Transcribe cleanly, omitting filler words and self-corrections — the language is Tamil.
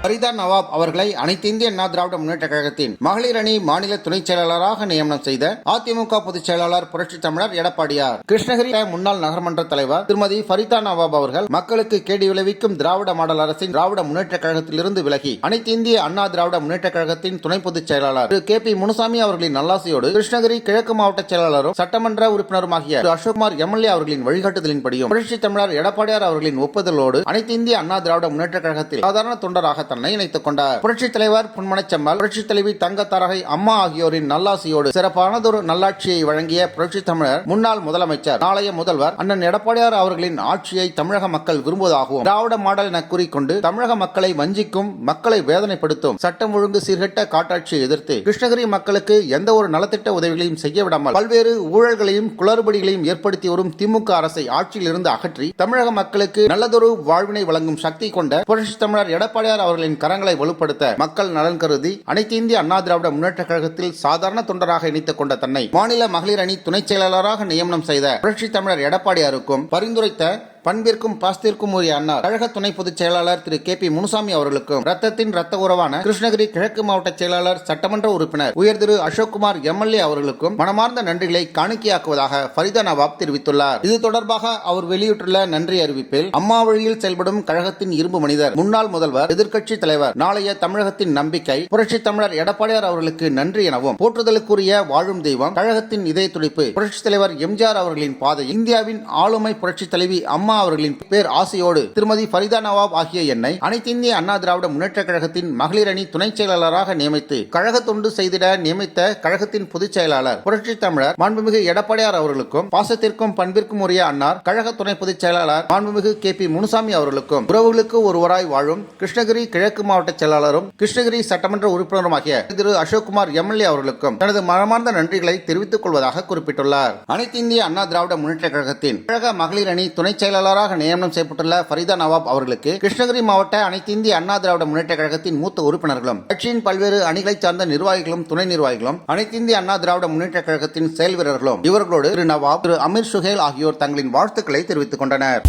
ஃபரிதா நவாப் அவர்களை அனைத்து இந்திய அண்ணா திராவிட முன்னேற்ற கழகத்தின் மகளிர் அணி மாநில துணைச் செயலாளராக நியமனம் செய்த அதிமுக பொதுச் செயலாளர் புரட்சித் தமிழர் எடப்பாடியார். கிருஷ்ணகிரி முன்னாள் நகர்மன்ற தலைவர் திருமதி ஃபரிதா நவாப் அவர்கள் மக்களுக்கு கேடு விளைவிக்கும் திராவிட மாடல் அரசின் திராவிட முன்னேற்ற கழகத்திலிருந்து விலகி அனைத்து இந்திய அண்ணா திராவிட முன்னேற்ற கழகத்தின் துணை பொதுச் செயலாளர் திரு கே பி முனுசாமி அவர்களின் நல்லாசியோடு கிருஷ்ணகிரி கிழக்கு மாவட்ட செயலாளரும் சட்டமன்ற உறுப்பினருமாகிய திரு அசோக்குமார் எம்எல்ஏ அவர்களின் வழிகாட்டுதலின்படியும் புரட்சித் தமிழர் எடப்பாடியார் அவர்களின் ஒப்புதலோடு அனைத்து இந்திய அண்ணா திராவிட முன்னேற்ற கழகத்தில் சாதாரண தொண்டராக தன்னை இணைத்துக் கொண்டார். புரட்சித் தலைவர் பொன்மனச்செம்மல், புரட்சித் தலைவி தங்கத்தாரகை அம்மா ஆகியோரின் நல்லாசியோடு சிறப்பானதொரு நல்லாட்சியை வழங்கிய புரட்சித் தமிழர் முன்னாள் முதலமைச்சர் நாளைய முதல்வர் அண்ணன் எடப்பாடியார் அவர்களின் ஆட்சியை தமிழக மக்கள் விரும்புவதாகவும் திராவிட மாடல் என கூறிக்கொண்டு தமிழக மக்களை வஞ்சிக்கும், மக்களை வேதனைப்படுத்தும் சட்டம் ஒழுங்கு சீர்கெட்ட காட்டாட்சியை எதிர்த்து கிருஷ்ணகிரி மக்களுக்கு எந்த ஒரு நலத்திட்ட உதவிகளையும் செய்ய விடாமல் பல்வேறு ஊழல்களையும் குளறுபடிகளையும் ஏற்படுத்தி வரும் திமுக அரசை ஆட்சியில் இருந்து அகற்றி தமிழக மக்களுக்கு நல்லதொரு வாழ்வினை வழங்கும் சக்தி கொண்ட புரட்சித் தமிழர் எடப்பாடியார் அவர்களின் கரங்களை வலுப்படுத்த மக்கள் நலன் கருதி அனைத்து இந்திய அண்ணா திராவிட முன்னேற்ற கழகத்தில் சாதாரண தொண்டராக இணைத்துக் கொண்ட தன்னை மாநில மகளிர் அணி துணைச் செயலாளராக நியமனம் செய்த புரட்சித் தமிழர் எடப்பாடியாருக்கும் பரிந்துரைத்த பண்பிற்கும் பாஸ்திற்கும் உரிய அன்னார் கழக துணை பொதுச் செயலாளர் திரு கே பி முனுசாமி அவர்களுக்கும் ரத்தத்தின் ரத்த உறவான கிருஷ்ணகிரி கிழக்கு மாவட்ட செயலாளர் சட்டமன்ற உறுப்பினர் உயர் திரு அசோக்குமார் எம்எல்ஏ அவர்களுக்கும் மனமார்ந்த நன்றிகளை காணிக்கையாக்குவதாக ஃபரிதா நவாப் தெரிவித்துள்ளார். இது தொடர்பாக அவர் வெளியிட்டுள்ள நன்றி அறிவிப்பில், அம்மா வழியில் செயல்படும் கழகத்தின் இரும்பு மனிதர், முன்னாள் முதல்வர், எதிர்க்கட்சி தலைவர், நாளைய தமிழகத்தின் நம்பிக்கை புரட்சித் தமிழர் எடப்பாடியார் அவர்களுக்கு நன்றி எனவும், போற்றுதலுக்குரிய வாழும் தெய்வம், கழகத்தின் இதய துடிப்பு புரட்சித் தலைவர் எம்ஜிஆர் அவர்களின் பாதை, இந்தியாவின் ஆளுமை புரட்சி தலைவி அம்மா அவர்களின் பேர் ஆசையோடு திருமதி ஃபரிதா நவாப் ஆகிய என்னை அனைத்து இந்திய அண்ணா திராவிட முன்னேற்ற கழகத்தின் மகளிர் அணி துணைச் செயலாளராக நியமித்து கழக தொண்டு செய்திட நியமித்த கழகத்தின் பொதுச் செயலாளர் புரட்சித் தமிழர் மாண்புமிகு எடப்பாடியார் அவர்களுக்கும் பாசத்திற்கும் பண்பிற்கும் உரிய அன்னார் கழக துணை பொதுச் செயலாளர் மாண்புமிகு கே பி முனுசாமி அவர்களுக்கும் உறவுகளுக்கு ஒருவராய் வாழும் கிருஷ்ணகிரி கிழக்கு மாவட்ட செயலாளரும் கிருஷ்ணகிரி சட்டமன்ற உறுப்பினருமாகிய திரு அசோக்குமார் எம்எல்ஏ அவர்களுக்கும் தனது மனமார்ந்த நன்றிகளை தெரிவித்துக் கொள்வதாக குறிப்பிட்டுள்ளார். அனைத்து இந்திய அண்ணா திராவிட முன்னேற்ற கழகத்தின் கழக மகளிர் அணி துணை செயலாளர் நியமனம் செய்யப்பட்டுள்ள ஃபரிதா நவாப் அவர்களுக்கு கிருஷ்ணகிரி மாவட்ட அனைத்து இந்திய அண்ணா திராவிட முன்னேற்ற கழகத்தின் மூத்த உறுப்பினர்களும் கட்சியின் பல்வேறு அணிகளை சார்ந்த நிர்வாகிகளும் துணை நிர்வாகிகளும் அனைத்து இந்திய அண்ணா திராவிட முன்னேற்ற கழகத்தின் செயல் வீரர்களும் இவர்களோடு திரு நவாப், திரு அமீர் சுஹேல் ஆகியோர் தங்களின் வாழ்த்துக்களை தெரிவித்துக் கொண்டனர்.